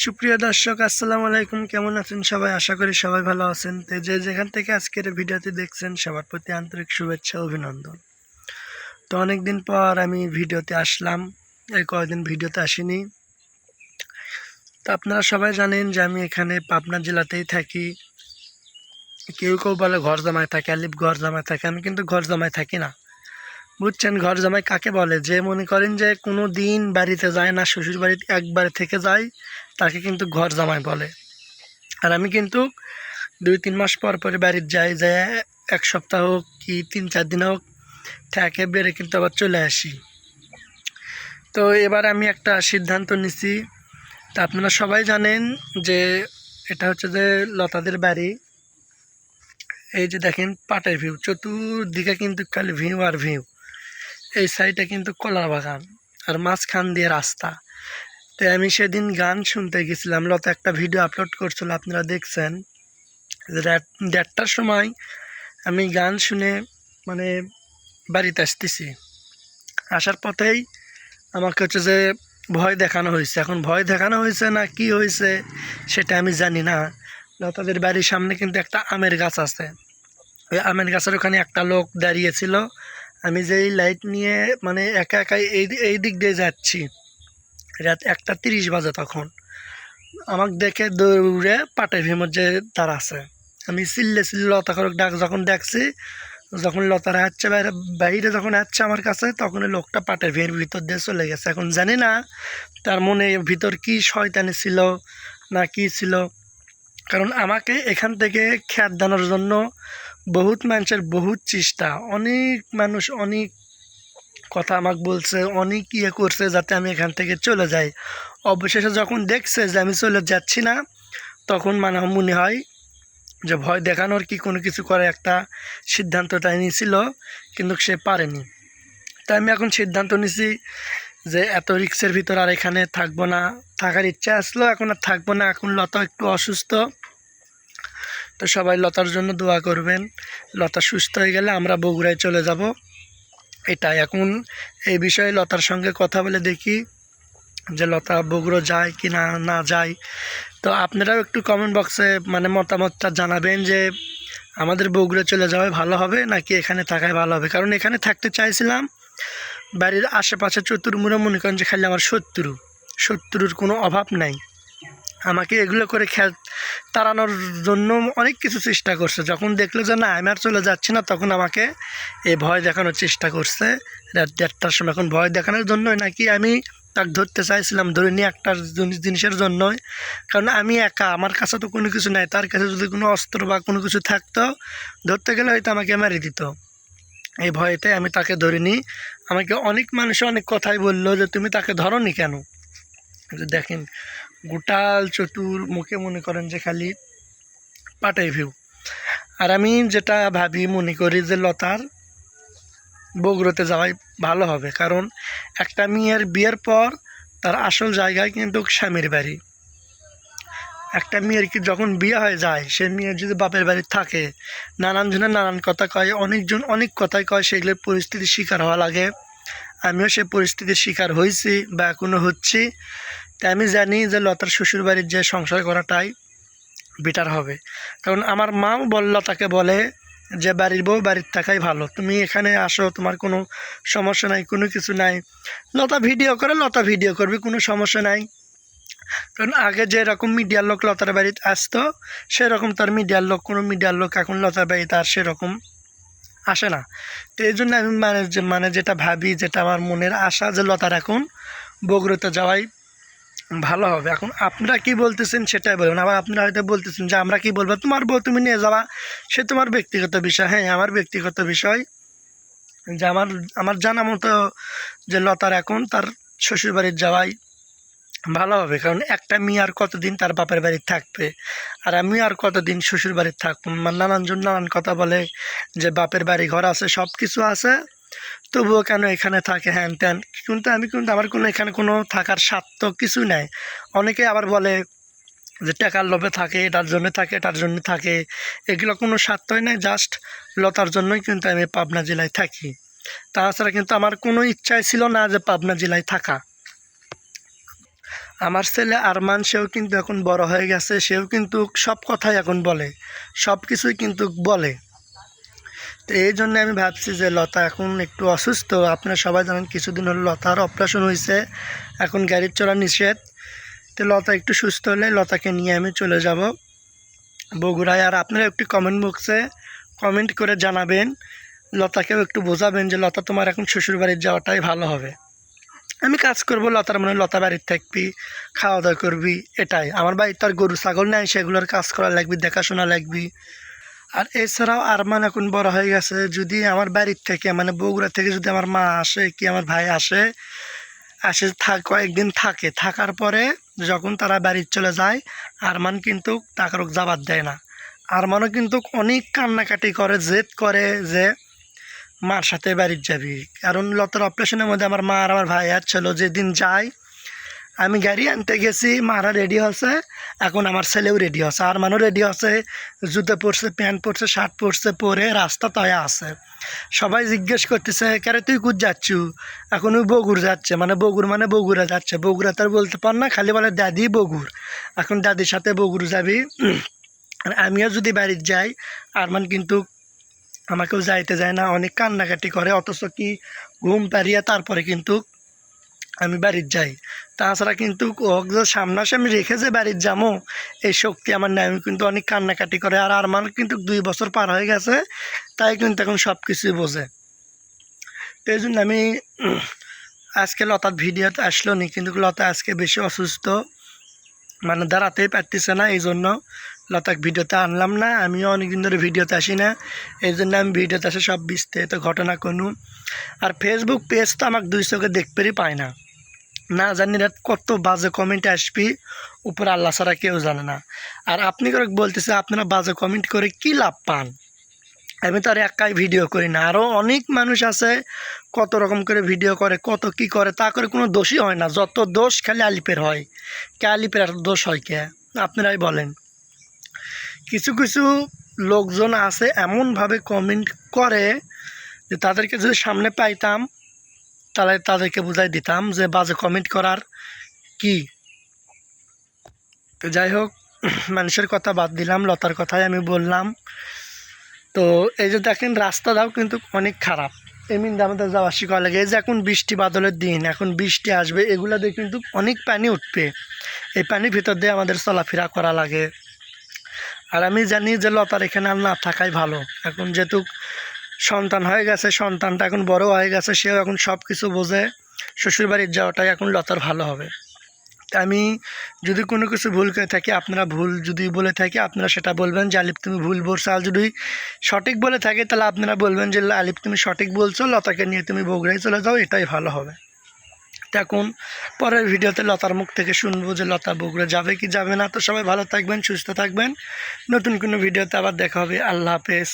সুপ্রিয় দর্শক, আসসালামু আলাইকুম। কেমন আছেন সবাই? আশা করি সবাই ভালো আছেন। তো যে যেখান থেকে আজকের ভিডিওটি দেখছেন সবার প্রতি আন্তরিক শুভেচ্ছা ও অভিনন্দন। তো অনেকদিন পর আমি ভিডিওতে আসলাম, এই কয়েকদিন ভিডিওতে আসিনি। তো আপনারা সবাই জানেন যে আমি এখানে পাবনা জেলাতেই থাকি। কেউ কেউ বলে ঘর জামাই থাকে, আলিফ ঘর জামাই থাকে। আমি কিন্তু ঘর জামাই থাকি না, বুঝছেন? ঘর জামাই কাকে বলে? যে মনে করেন যে কোনো দিন বাড়িতে যায় না, শ্বশুর বাড়িতে একবারে থেকে যায়, তাকে কিন্তু ঘর জামাই বলে। আর আমি কিন্তু 2-3 মাস পর পরে বাড়ির যাই, যায় 1 সপ্তাহ হোক কি 3-4 দিন হোক থেকে বেড়ে কিন্তু আবার চলে আসি। তো এবার আমি একটা সিদ্ধান্ত নিছি। তা আপনারা সবাই জানেন যে এটা হচ্ছে যে লতাদের বাড়ি। এই যে দেখেন পাটের ভিউ, চতুর্দিকে কিন্তু খালি ভিউ আর ভিউ। এই সাইডে কিন্তু কলা বাগান আর মাঝখান দিয়ে রাস্তা। তো আমি সেদিন গান শুনতে গেছিলাম, লতা একটা ভিডিও আপলোড করছিল, আপনারা দেখছেন। রাত 1:30টার সময় আমি গান শুনে মানে বাড়িতে আসতেছি। আসার পথেই আমাকে হচ্ছে যে ভয় দেখানো হয়েছে। এখন ভয় দেখানো হয়েছে না কি হয়েছে সেটা আমি জানি না। লতাদের বাড়ির সামনে কিন্তু একটা আমের গাছ আছে। ওই আমের গাছের ওখানে একটা লোক দাঁড়িয়েছিল। আমি যেই লাইট নিয়ে মানে একা একাই এই দিক দিয়ে যাচ্ছি, রাত 1:30 বাজে, তখন আমাকে দেখে দৌড়ে পাটের ভিমর যে তার আছে। আমি চিল্লে লতা করে ডাক যখন দেখছি, যখন লতারা হচ্ছে বাইরে বাইরে যখন আসছে আমার কাছে, তখন ওই লোকটা পাটের ভিড়ের ভিতর দিয়ে চলে গেছে। এখন জানি না তার মনে ভিতর কি শয়তানি ছিল না কি ছিল, কারণ আমাকে এখান থেকে খ্যাত দানোর জন্য বহুত মানুষের বহুত চেষ্টা, অনেক মানুষ অনেক কথা আমাকে বলছে, অনেক ইয়ে করছে যাতে আমি এখান থেকে চলে যাই। অবশেষে যখন দেখছে যে আমি চলে যাচ্ছি না, তখন মনে হয় যে ভয় দেখানোর কি কোনো কিছু করে একটা সিদ্ধান্ত তাই নিয়েছিল, কিন্তু সে পারেনি। তাই আমি এখন সিদ্ধান্ত নিছি যে এত রিক্সের ভিতর আর এখানে থাকবো না। থাকার ইচ্ছা আসলো, এখন আর থাকবো না। এখন লতা একটু অসুস্থ, তো সবাই লতার জন্য দোয়া করবেন। লতা সুস্থ হয়ে গেলে আমরা বগুড়ায় চলে যাব। এটাই এখন এই বিষয়ে লতার সঙ্গে কথা বলে দেখি যে লতা বগুড়া যায় কি না না যায়। তো আপনারাও একটু কমেন্ট বক্সে মানে মতামতটা জানাবেন যে আমাদের বগুড়া চলে যাওয়াই ভালো হবে নাকি এখানে থাকাই ভালো হবে। কারণ এখানে থাকতে চাইছিলাম, বাড়ির আশেপাশে চতুর্মুড়ে মনে করেন যে খালি আমার শত্রুর কোনো অভাব নাই। আমাকে এগুলো করে তাড়ানোর জন্য অনেক কিছু চেষ্টা করছে। যখন দেখলো যে না আমি আর চলে যাচ্ছি না, তখন আমাকে এই ভয় দেখানোর চেষ্টা করছে রাত 1:30টার সময়। এখন ভয় দেখানোর জন্যই নাকি আমি তাকে ধরতে চাইছিলাম, ধরে নিয়ে একটা জিনিসের জন্যই। কারণ আমি একা, আমার কাছে তো কোনো কিছু নাই। তার কাছে যদি কোনো অস্ত্র বা কোনো কিছু থাকতো, ধরতে গেলে হয়তো আমাকে মেরে দিত। এই ভয়েতে আমি তাকে ধরিনি। আমাকে অনেক মানুষ অনেক কথাই বললো যে তুমি তাকে ধরোনি কেন। যে দেখেন গোটাল মুখে মনে করেন যে খালি পাটাই ভিউ। আর আমি যেটা ভাবি মনে করি যে লতার বগুড়াতে যাওয়াই ভালো হবে। কারণ একটা মেয়ের বিয়ের পর তার আসল জায়গায় কিন্তু স্বামীর বাড়ি। একটা মেয়ের কি যখন বিয়ে হয়ে যায়, সে মেয়ের যদি বাপের বাড়ি থাকে, নানান জনের নানান কথা কয়, অনেকজন অনেক কথাই কয়, সেগুলোর পরিস্থিতির শিকার হওয়া লাগে। আমিও সে পরিস্থিতির শিকার হয়েছি বা এখনও হচ্ছি। তাই আমি জানি যে লতার শ্বশুরবাড়ির যে সংসার করাটাই বেটার হবে। কারণ আমার মাও লতাকে বলে যে বাড়ির বউ বাড়ির থাকাই ভালো, তুমি এখানে আসো, তোমার কোনো সমস্যা নাই, কোনো কিছু নাই। লতা ভিডিও করে, লতা ভিডিও করবে, কোনো সমস্যা নাই। কারণ আগে যেরকম মিডিয়ার লোক লতার বাড়িতে আসতো, সেরকম তার মিডিয়ার লোক, কোনো মিডিয়ার লোক এখন লতার বাড়িতে আর সেরকম আসে না। তো এই জন্য আমি যেটা ভাবি, যেটা আমার মনের আশা, যে লতার এখন বগুড়াতে যাওয়াই ভালো হবে। এখন আপনারা কি বলতেছেন সেটাই বলুন। আবার আপনারা হয়তো বলতেছেন যে আমরা কি বলবো, তোমার বউ তুমি নিয়ে যাওয়া, সে তোমার ব্যক্তিগত বিষয়। হ্যাঁ, আমার ব্যক্তিগত বিষয় যে আমার জানা মতো যে লতার এখন তার শ্বশুরবাড়ির যাওয়াই ভালো হবে। কারণ একটা মেয়ে আর কতদিন তার বাপের বাড়ি থাকবে, আর আমি আর কতদিন শ্বশুর বাড়ি থাকবো। নানানজন নানান কথা বলে যে বাপের বাড়ি ঘর আছে, সব কিছু আছে, তবুও কেন এখানে থাকে, হ্যান ত্যান। কিন্তু আমার কোনো এখানে কোনো থাকার স্বার্থ কিছু নেই। অনেকে আবার বলে যে টাকার লোভে থাকে, এটার জন্য থাকে, এটার জন্য থাকে। এগুলো কোনো স্বার্থই নেই, জাস্ট লতার জন্যই কিন্তু আমি পাবনা জেলায় থাকি। তাছাড়া কিন্তু আমার কোনো ইচ্ছাই ছিল না যে পাবনা জেলায় থাকা। আমার ছেলে আরমান, সেও কিন্তু এখন বড় হয়ে গেছে, সেও কিন্তু সব কথাই এখন বলে, সব কিছুই কিন্তু বলে। তো এই জন্য আমি ভাবছি যে লতা এখন একটু অসুস্থ, আপনারা সবাই জানেন কিছুদিন হলো লতার অপারেশন হয়েছে, এখন গাড়ির চলা নিষেধ। তো লতা একটু সুস্থ হলে লতাকে নিয়ে আমি চলে যাব বগুড়ায়। আর আপনারা একটু কমেন্ট বক্সে কমেন্ট করে জানাবেন, লতাকেও একটু বোঝাবেন যে লতা তোমার এখন শ্বশুরবাড়ির যাওয়াটাই ভালো হবে। আমি কাজ করব, লতার মনে লতা বাড়ির থাকবি, খাওয়া দাওয়া করবি, এটাই। আমার বাড়িতে আর গরু ছাগল নাই, সেগুলোর কাজ করা লাগবে, দেখাশোনা লাগবে। আর এছাড়াও আরমান এখন বড় হয়ে গেছে, যদি আমার বাড়ির থেকে মানে বগুড়া থেকে যদি আমার মা আসে কি আমার ভাই আসে, কয়েকদিন থাকে, থাকার পরে যখন তারা বাড়ি চলে যায়, আরমান কিন্তু তাকে যাবার দেয় না। আরমানও কিন্তু অনেক কান্নাকাটি করে, জেদ করে যে মার সাথে বাড়ির যাবি। কারণ লতার অপারেশনের মধ্যে আমার মা আর আমার ভাই আর ছিল, যেদিন যাই আমি গাড়ি আনতে গেছি, মারা রেডি হচ্ছে, এখন আমার ছেলেও রেডি হচ্ছে, আরমানও রেডি হচ্ছে, জুতো পরছে, প্যান্ট পরছে, শার্ট পরছে, পরে রাস্তা তয়ে আছে। সবাই জিজ্ঞেস করতেছে কেরে তুই কুদ যাচ্ছু, এখন ওই বগুড় যাচ্ছে, মানে বগুড়া যাচ্ছে। বগুড়া তার বলতে পার না, খালি বলে দাদি বগুড়, এখন দাদির সাথে বগুড় যাবি। আর আমিও যদি বাড়ির যাই, আরমান কিন্তু আমাকেও যাইতে যায় না, অনেক কান্নাকাটি করে, অথচ কি ঘুম পাড়িয়ে তারপরে কিন্তু আমি বাড়ির যাই। তাছাড়া কিন্তু সামনাসামনি রেখে যে বাড়ির যাবো এই শক্তি আমার নাই, আমি কিন্তু অনেক কান্নাকাটি করে। আর আমার কিন্তু 2 বছর পার হয়ে গেছে, তাই কিন্তু এখন সব কিছুই বোঝে। তো এই জন্য আমি আজকে লতার ভিডিওতে আসলো নি, কিন্তু লতা আজকে বেশি অসুস্থ, মানে দাঁড়াতেই পারতেছে না, এই জন্য লতাকে ভিডিওতে আনলাম না। আমিও অনেকদিন ধরে ভিডিওতে আসি না, এই জন্য আমি ভিডিওতে আসে সব বিস্তারিত ঘটনা কোনো। আর ফেসবুক পেজ তো আমাকে 2 চোখে দেখতেই পায় না, না জানি রাত কত বাজে কমেন্ট আসবি, উপর আল্লাহ ছাড়া কেউ জানে না। আর আপনি করে বলতেছে আপনারা বাজে কমেন্ট করে কি লাভ পান, আমি তো আর একাই ভিডিও করি না, আরও অনেক মানুষ আছে কত রকম করে ভিডিও করে, কত কি করে, তা করে কোনো দোষই হয় না, যত দোষ খালি আলিপের হয়। কে আলিপের এত দোষ হয় কে, আপনারাই বলেন। কিছু কিছু লোকজন আছে এমনভাবে কমেন্ট করে যে তাদেরকে যদি সামনে পাইতাম তাহলে তাদেরকে বুঝাই দিতাম যে বাজে কমেন্ট করার কি। তো যাই হোক, মানুষের কথা বাদ দিলাম, লতার কথাই আমি বললাম। তো এই যে দেখেন রাস্তাটাও কিন্তু অনেক খারাপ, এমনি আমাদের যাওয়া আসি করা লাগে। এই যে এখন বৃষ্টি বাদলের দিন, এখন বৃষ্টি আসবে, এগুলা দিয়ে কিন্তু অনেক পানি উঠবে, এই পানির ভিতর দিয়ে আমাদের চলাফেরা করা লাগে। আর আমি জানি যে লতার এখানে আর না থাকাই ভালো, এখন যেহেতু সন্তান হয়ে গেছে, সন্তানটা এখন বড় হয়ে গেছে, সেও এখন সব কিছু বোঝে, শ্বশুরবাড়ির যাওয়াটাই এখন লতার ভালো হবে। আমি যদি কোনো কিছু ভুল করে থাকি, আপনারা ভুল যদি বলে থাকি আপনারা সেটা বলবেন যে আলিফ তুমি ভুল বলছো, আর যদি সঠিক বলে থাকে তাহলে আপনারা বলবেন যে আলিফ তুমি সঠিক বলছো, লতাকে নিয়ে তুমি বগুড়ায় চলে যাও, এটাই ভালো হবে। এখন পরের ভিডিওতে লতার মুখ থেকে শুনবো যে লতা বগুড়া যাবে কি যাবে না। তো সবাই ভালো থাকবেন, সুস্থ থাকবেন, নতুন কোনো ভিডিওতে আবার দেখা হবে। আল্লাহ হাফেজ।